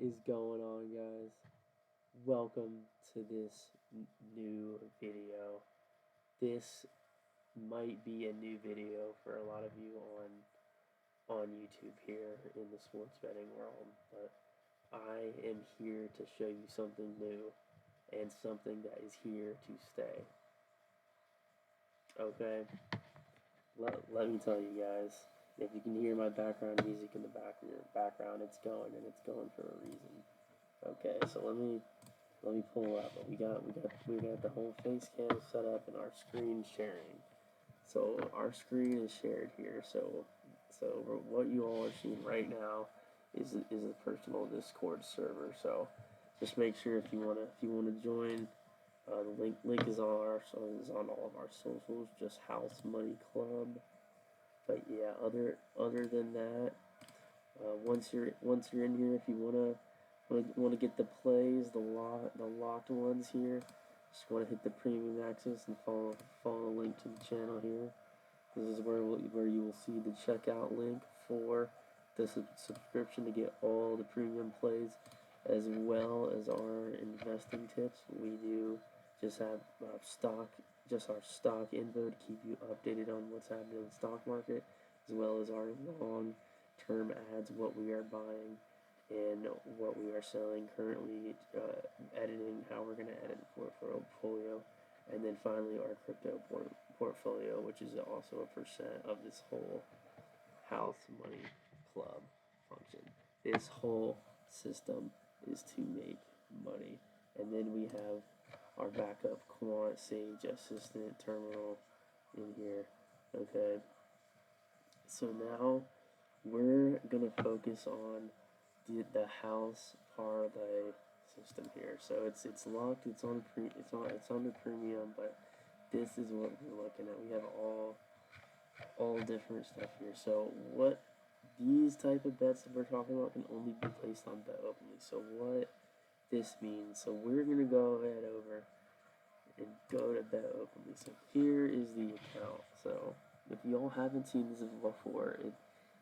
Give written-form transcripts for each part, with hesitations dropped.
is going on, guys? Welcome to this new video. This might be a new video for a lot of you on YouTube here in the sports betting world, but I am here to show you something new and something that is here to stay. Okay? Let me tell you guys, if you can hear my background music in the background, it's going and it's going for a reason. Okay, so let me pull up. We got the whole face cam set up and our screen sharing. So our screen is shared here. So what you all are seeing right now is a personal Discord server. So just make sure if you wanna join, the link is on all of our socials. Just House Money Club. But yeah, other than that, once you're in here, if you wanna get the plays, the locked ones here, just wanna hit the premium access and follow the link to the channel here. This is where you will see the checkout link for the subscription to get all the premium plays, as well as our investing tips. We do just have our stock info to keep you updated on what's happening in the stock market, as well as our long-term ads, what we are buying and what we are selling currently, editing, how we're going to edit the portfolio, and then finally our crypto portfolio, which is also a percent of this whole House Money Club function. This whole system is to make money. And then we have our backup quant sage assistant terminal in here. Okay, so now we're gonna focus on the house parlay system here. So it's locked. It's on the premium, but this is what we're looking at. We have all different stuff here. So what these type of bets that we're talking about can only be placed on BetOpenly. So what this means, so we're gonna go ahead over and go to BetOpenly. So here is the account. So if y'all haven't seen this before,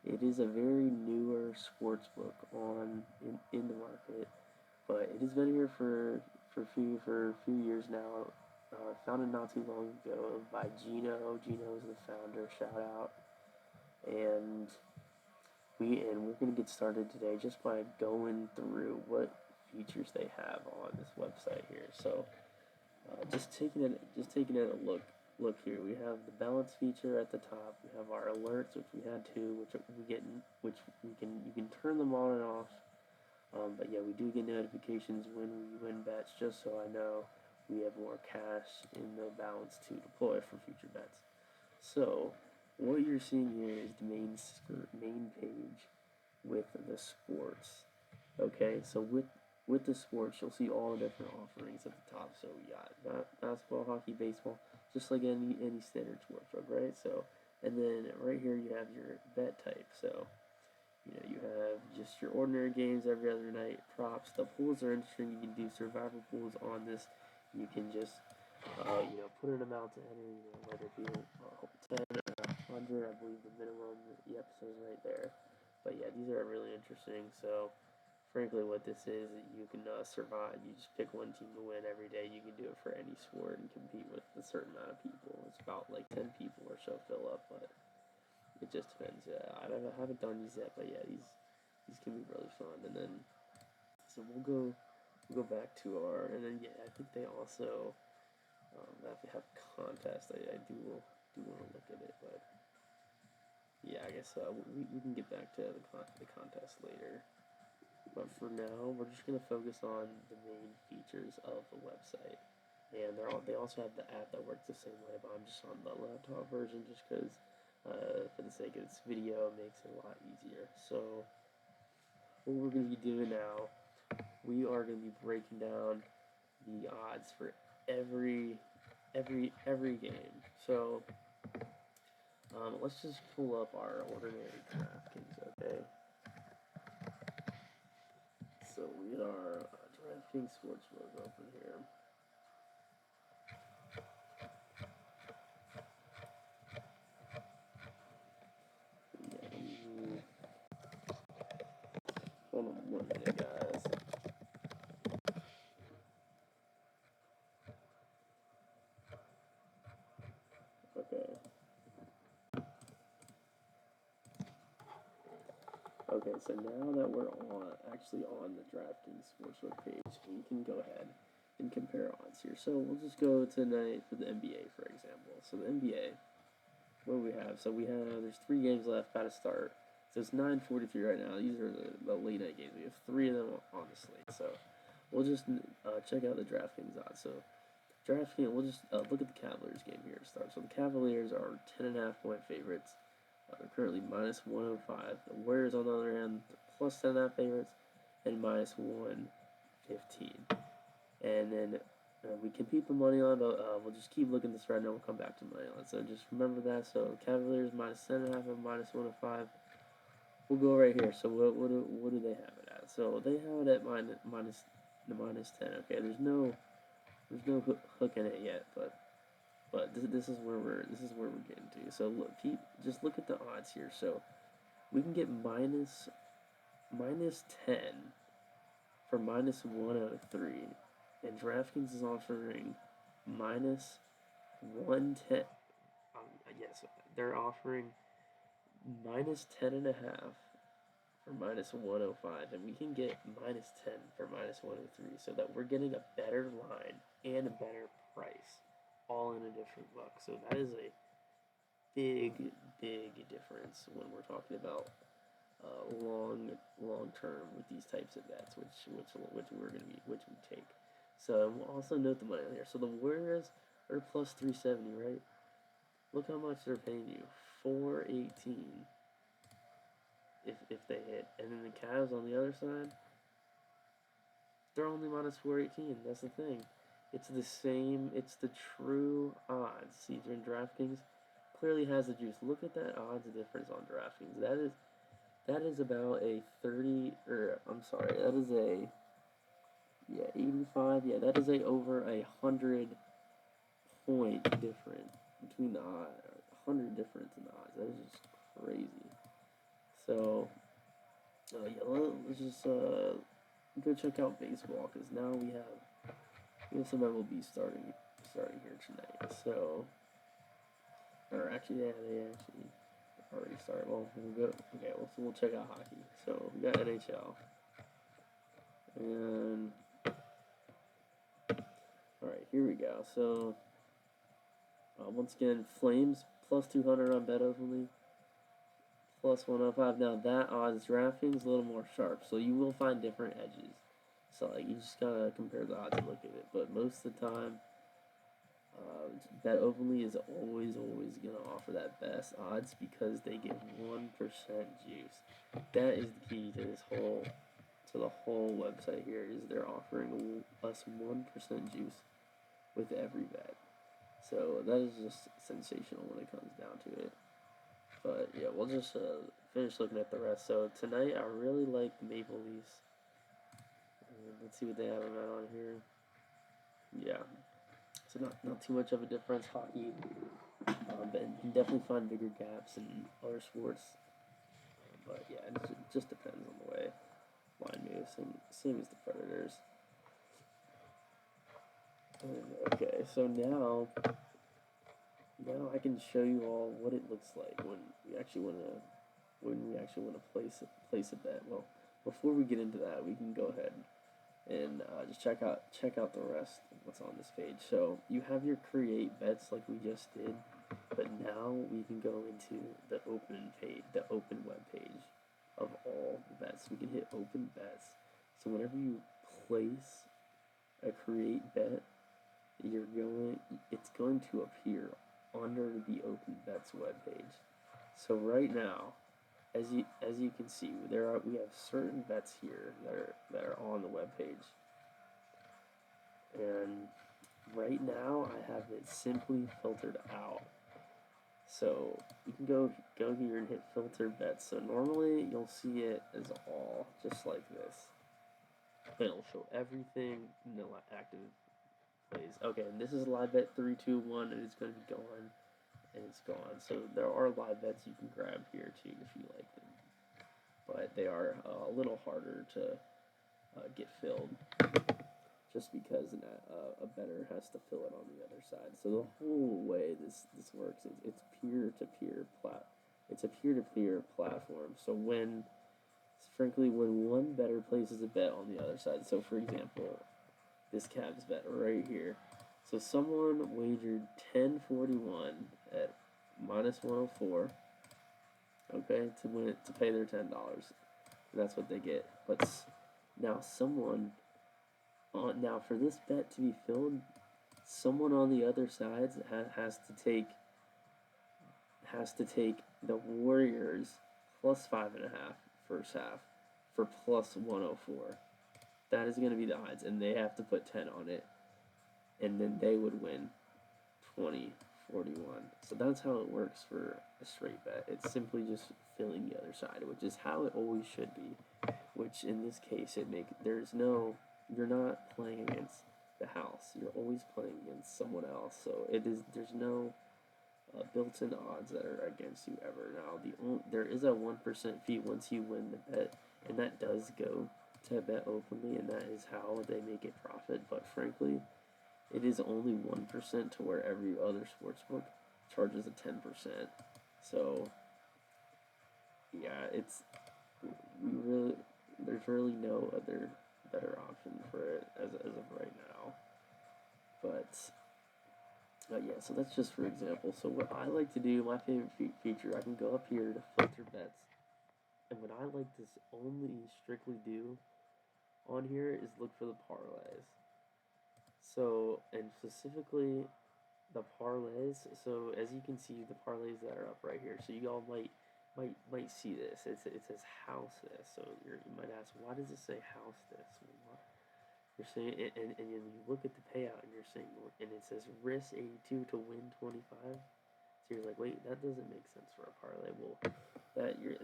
it is a very newer sports book in the market, but it has been here for a few years now. Founded not too long ago by Gino. Gino is the founder. Shout out. And we're gonna get started today just by going through what features they have on this website here. So just taking a look here. We have the balance feature at the top. We have our alerts, which we had two, which you can turn them on and off. But yeah, we do get notifications when we win bets, just so I know we have more cash in the balance to deploy for future bets. So what you're seeing here is the main page with the sports. Okay, so with the sports, you'll see all the different offerings at the top. So we got basketball, hockey, baseball, just like any standard sportsbook, right? So, and then right here you have your bet type. So, you have just your ordinary games every other night, props. The pools are interesting. You can do survivor pools on this. You can just, put an amount to enter, whether it be 10 or 100, I believe the minimum. Yep, says right there. But yeah, these are really interesting. So, frankly, what this is, you can survive. You just pick one team to win every day. You can do it for any sport and compete with a certain amount of people. It's about like 10 people or so fill up, but it just depends. I haven't done these yet, but yeah, these can be really fun. And then, so we'll go back to and then yeah, I think they also have contests. I do want to look at it, but yeah, I guess we can get back to the contest later. But for now, we're just going to focus on the main features of the website. And they also have the app that works the same way, but I'm just on the laptop version just because, for the sake of this video, it makes it a lot easier. So, what we're going to be doing now, we are going to be breaking down the odds for every game. So, let's just pull up our ordinary DraftKings, okay? So we are DraftKings Sportsbook open here. Hold on 1 minute, guys. Okay, so now that we're actually on the DraftKings Sportsbook page, we can go ahead and compare odds here. So we'll just go tonight for the NBA, for example. So the NBA, what do we have? So there's 3 games left, about to start. So it's 9:43 right now. These are the late night games. We have 3 of them on the slate. So we'll just check out the DraftKings odds. So DraftKings, we'll just look at the Cavaliers game here to start. So the Cavaliers are 10.5-point favorites. They're currently minus 105. The Warriors, on the other hand, they're plus 10.5 favorites and minus 115. And then we can keep the money on, but we'll just keep looking at this right now. We'll come back to money line. So just remember that. So Cavaliers minus 10.5 and minus 105. We'll go right here. So what do they have it at? So they have it at minus 10. Okay, there's no hook in it yet, but this is where we're getting to. So just look at the odds here. So we can get minus 10 for minus 103, and DraftKings is offering minus 110. Yes, they're offering minus 10.5 for minus 105, and we can get minus 10 for minus 103, so that we're getting a better line and a better price, all in a different book. So that is a big difference when we're talking about long term with these types of bets, which we take. So we'll also note the money on here. So the Warriors are plus 370, right? Look how much they're paying you, 418 if they hit, and then the Cavs on the other side, they're only minus 418. That's the thing. It's the same. It's the true odds. See, during DraftKings clearly has the juice. Look at that odds difference on DraftKings. That is about a 30, or I'm sorry, that is a 85. Yeah, that is a over 100-point difference between the odds. 100 difference in the odds. That is just crazy. So let's just go check out baseball, because now we have some MLB starting here tonight. So, or actually, yeah, they actually already started. Well, we'll go. Okay, so we'll check out hockey. So we got NHL, and all right, here we go. So once again, Flames plus 200 on BetOpenly, plus 105. Now that odds DraftKings a little more sharp, so you will find different edges. So like you just gotta compare the odds and look at it. But most of the time, BetOpenly is always gonna offer that best odds, because they give 1% juice. That is the key to the whole website here. Is they're offering us 1% juice with every bet. So that is just sensational when it comes down to it. But yeah, we'll just finish looking at the rest. So tonight, I really like the Maple Leafs. Let's see what they have on here. Yeah, so not too much of a difference. Hockey, but you can definitely find bigger gaps in other sports. But yeah, it just depends on the way line moves. Same as the Predators. Okay, so now I can show you all what it looks like when we actually want to place a bet. Well, before we get into that, we can go ahead and just check out the rest of what's on this page. So you have your create bets like we just did, but now we can go into the open web page of all the bets. We can hit open bets. So whenever you place a create bet, it's going to appear under the open bets web page. So right now, as you can see, we have certain bets here that are on the web page, and right now I have it simply filtered out. So you can go here and hit filter bets. So normally you'll see it as all just like this, and it'll show everything in the active plays. Okay, and this is live bet 3, 2, 1, and it's going to be gone, and it's gone. So there are live bets you can grab here too if you like them, but they are a little harder to get filled, just because a bettor has to fill it on the other side. So the whole way this works is it's a peer-to-peer platform. So when frankly, when one bettor places a bet on the other side, so for example, this Cavs bet right here. So someone wagered 1041 at minus 104, okay, to win it, to pay their $10. That's what they get. But now someone now for this bet to be filled, someone on the other side has to take the Warriors plus 5.5 first half for plus 104. That is going to be the odds, and they have to put 10 on it, and then they would win 20-41. So that's how it works for a straight bet. It's simply just filling the other side, which is how it always should be. Which in this case, you're not playing against the house. You're always playing against someone else. So there's no built-in odds that are against you ever. Now there is a 1% fee once you win the bet, and that does go to BetOpenly, and that is how they make a profit. But frankly, it is only 1% to where every other sportsbook charges a 10%. So yeah, there's really no other better option for it as of right now. But yeah, so that's just for example. So what I like to do, my favorite feature, I can go up here to filter bets, and what I like to only strictly do on here is look for the parlays. So, and specifically the parlays. So as you can see, the parlays that are up right here. So you all might see this. It says house this. So you might ask, why does it say house this? Well, you're saying, and then you look at the payout, and you're saying, and it says risk 82 to win 25. So you're like, wait, that doesn't make sense for a parlay. Well,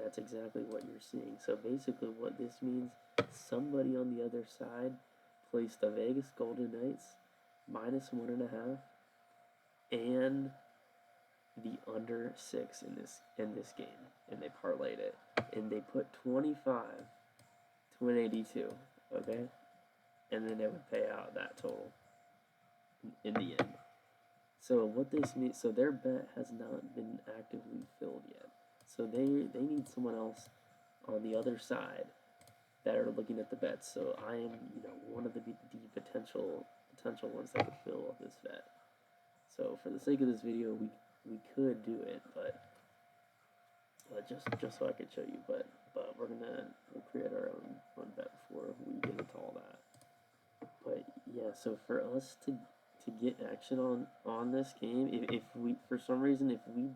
that's exactly what you're seeing. So basically, what this means, somebody on the other side placed the Vegas Golden Knights minus 1.5 and the under 6 in this game, and they parlayed it, and they put 25 to an 82, okay, and then they would pay out that total in the end. So what this means, so their bet has not been actively filled yet. So they need someone else on the other side that are looking at the bets. So I am, one of the potential ones that could fill this bet. So for the sake of this video, we could do it, but just so I could show you. But we'll create our own bet before we get into all that. But yeah, so for us to get action on this game, if we for some reason if we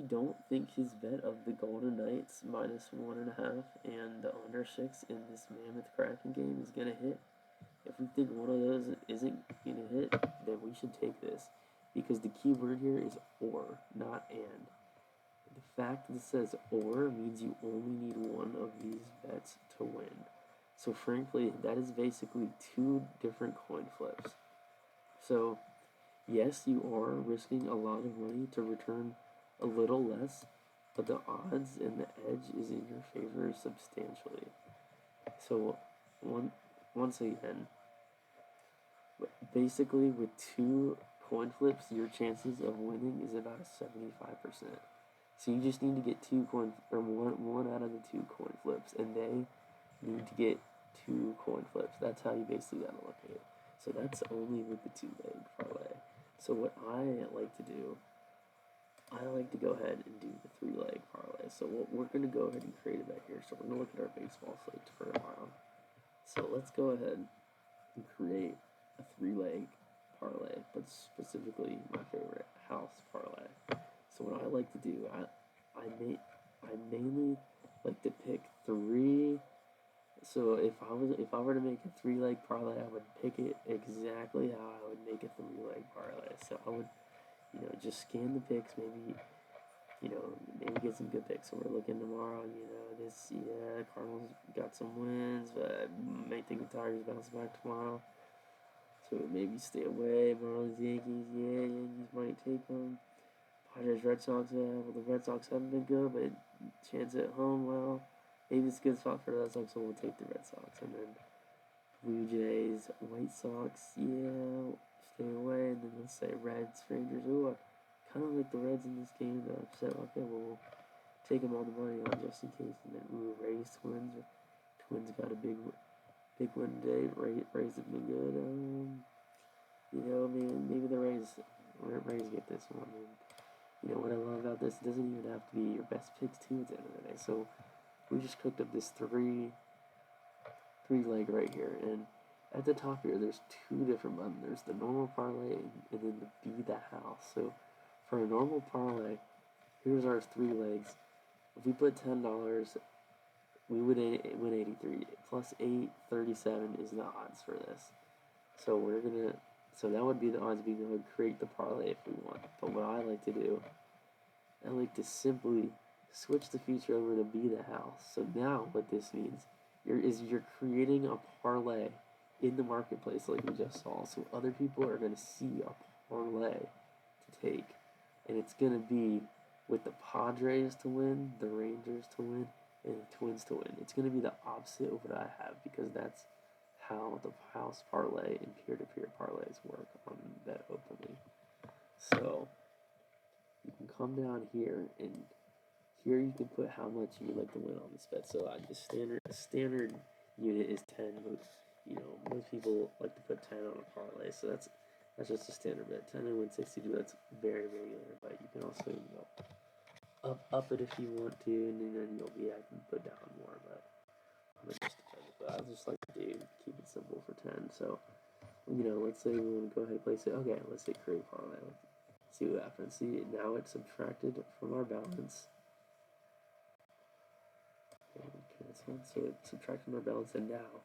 don't think his bet of the Golden Knights minus 1.5 and the under 6 in this Mammoth Kraken game is gonna hit, if we think one of those isn't gonna hit, then we should take this, because the key word here is or, not and. The fact that it says or means you only need one of these bets to win. So frankly, that is basically two different coin flips. So yes, you are risking a lot of money to return a little less, but the odds and the edge is in your favor substantially. So once again, basically with two coin flips, your chances of winning is about a 75%. So you just need to get one out of the two coin flips, and they need to get two coin flips. That's how you basically gotta look at it. So that's only with the 2-leg parlay. So what I like to do, I like to go ahead and do the 3-leg parlay. So we're gonna go ahead and create a bet here. So we're gonna look at our baseball slate for a while. So let's go ahead and create a 3-leg parlay, but specifically my favorite, house parlay. So what I like to do, I mainly like to pick 3. So if I were to make a 3-leg parlay, I would pick it exactly how I would make a 3-leg parlay. So I would, just scan the picks, maybe get some good picks. So we're looking tomorrow, Cardinals got some wins, but I may think the Tigers bounce back tomorrow. So maybe stay away. Marlins, Yankees, Yankees might take them. Padres, Red Sox, well, the Red Sox haven't been good, but chance at home, well, maybe it's a good spot for the Red Sox, so we'll take the Red Sox. And then Blue Jays, White Sox, stay away. And then let's say Reds, Rangers. Ooh, I kind of like the Reds in this game. So, okay, we'll take them all the money on just in case. And then, ooh, Rays Twins. Twins got a big win today. Rays have been good. You know, maybe the Rays get this one. And, you know what I love about this? It doesn't even have to be your best picks too at the end of the day. So we just cooked up this three leg right here, and at the top here, there's two different buttons. There's the normal parlay and then the Be the House. So for a normal parlay, here's our 3 legs. If we put $10, we would win 83. Plus 837 is the odds for this. So so that would be the odds being able to create the parlay if we want. But what I like to do, I like to simply switch the feature over to Be the House. So now what this means you're creating a parlay in the marketplace like we just saw. So other people are going to see a parlay to take. And it's going to be with the Padres to win, the Rangers to win, and the Twins to win. It's going to be the opposite of what I have because that's how the house parlay and peer-to-peer parlays work on BetOpenly. So you can come down here, and here you can put how much you would like to win on this bet. So the standard unit is 10. Most people like to put 10 on a parlay, so that's just a standard bet. 10 and win 62. That's very regular, but you can also up it if you want to, and then I can put down more, but I just like to keep it simple for 10. So, let's say we want to go ahead and place it. Okay, let's say create parlay. Let's see what happens. See, now it's subtracted from our balance. Okay, so it's subtracted from our balance, and now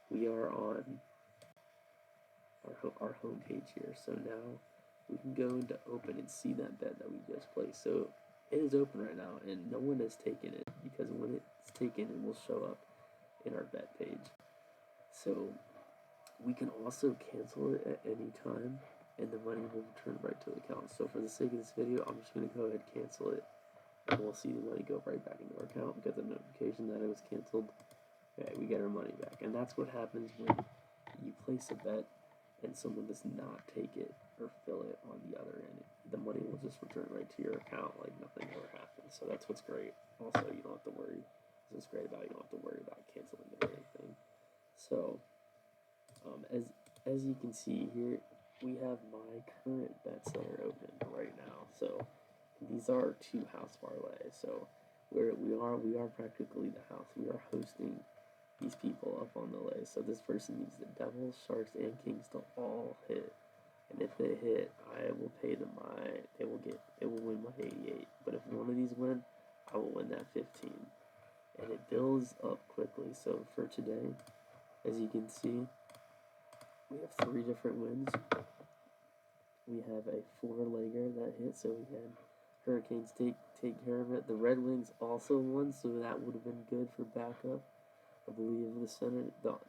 we are on our home page here. So now we can go into open and see that bet that we just placed. So it is open right now, and no one has taken it because when it's taken, it will show up in our bet page. So we can also cancel it at any time, and the money will return right to the account. So for the sake of this video, I'm just going to go ahead and cancel it, and we'll see the money go right back into our account. We got the notification that it was canceled. Okay, we get our money back, and that's what happens when you place a bet and someone does not take it or fill it on the other end. The money will just return right to your account like nothing ever happened. So that's what's great. Also, you don't have to worry. This is great about it. You don't have to worry about canceling it or anything. So, as you can see here, we have my current bets that are open right now. So these are 2 house parlays. So we are practically the house. We are hosting these people up on the lay. So this person needs the Devils, Sharks, and Kings to all hit. And if they hit, I will pay them they will win my 88. But if one of these win, I will win that 15. And it builds up quickly. So for today, as you can see, we have 3 different wins. We have a 4-legger that hit, so we had Hurricanes take care of it. The Red Wings also won, so that would have been good for backup. I believe the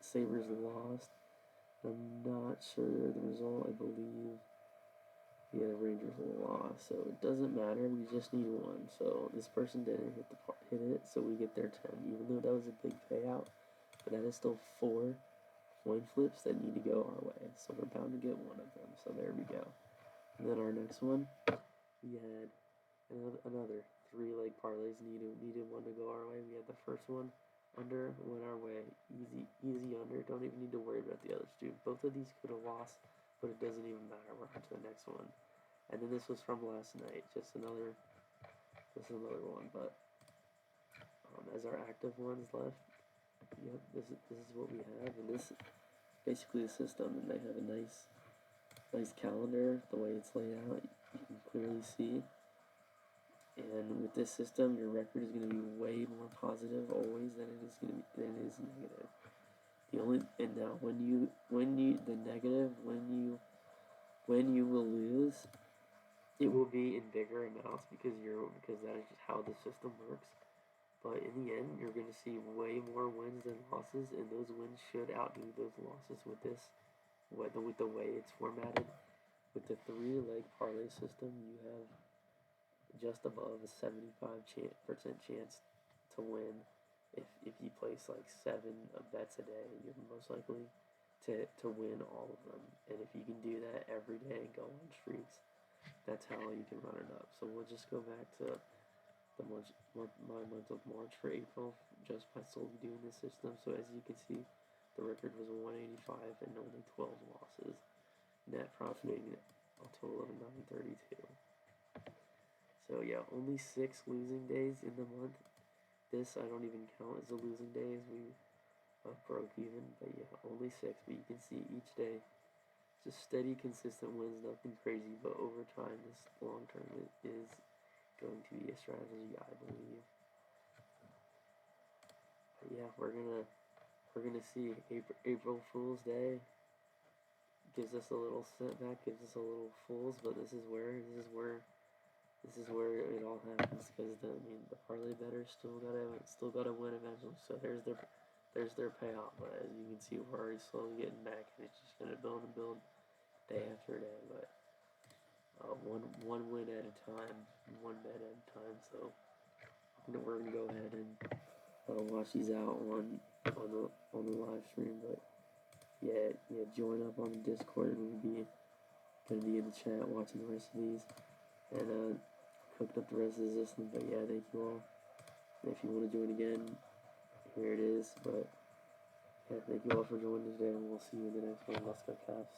Sabres lost. I'm not sure the result. I believe, the Rangers lost. So it doesn't matter. We just need 1. So this person didn't hit it, so we get their 10. Even though that was a big payout, but that is still 4 coin flips that need to go our way. So we're bound to get one of them. So there we go. And then our next one, we had another 3-leg parlays needed one to go our way. We had the first one. Under went our way, easy under. Don't even need to worry about the others, dude. Both of these could have lost, but it doesn't even matter. We're on to the next one, and then this was from last night, just another one. But as our active ones left, yep, this is what we have, and this is basically the system. And they have a nice calendar. The way it's laid out, you can clearly see. And with this system, your record is going to be way more positive always than it is negative. When you will lose, it will be in bigger amounts because that is just how the system works. But in the end, you're going to see way more wins than losses, and those wins should outdo those losses with the way it's formatted. With the 3-leg parlay system, you have just above a 75% chance to win. If you place like 7 bets a day, you're most likely to win all of them. And if you can do that every day and go on streaks, that's how you can run it up. So we'll just go back to my month of March for April just by solely doing this system. So as you can see, the record was 185 and only 12 losses. Net profiting a total of 932. So yeah, only 6 losing days in the month. This I don't even count as a losing day as we broke even. But yeah, only 6. But you can see each day, just steady, consistent wins, nothing crazy. But over time, this long term is going to be a strategy, I believe. But yeah, we're gonna see April Fool's Day gives us a little setback, gives us a little fools, but this is where it all happens because the parlay bettors still gotta win eventually. So there's their payoff. But as you can see, we're already slowly getting back, and it's just gonna build and build day after day. But one win at a time, one bet at a time. So we're gonna go ahead and watch these out on the live stream. But yeah, join up on the Discord, and we'll be gonna be in the chat watching the rest of these and cooked up the rest of the system. But yeah, thank you all. And if you want to join again, here it is. But yeah, thank you all for joining today, and we'll see you in the next one. Let's go, Caps.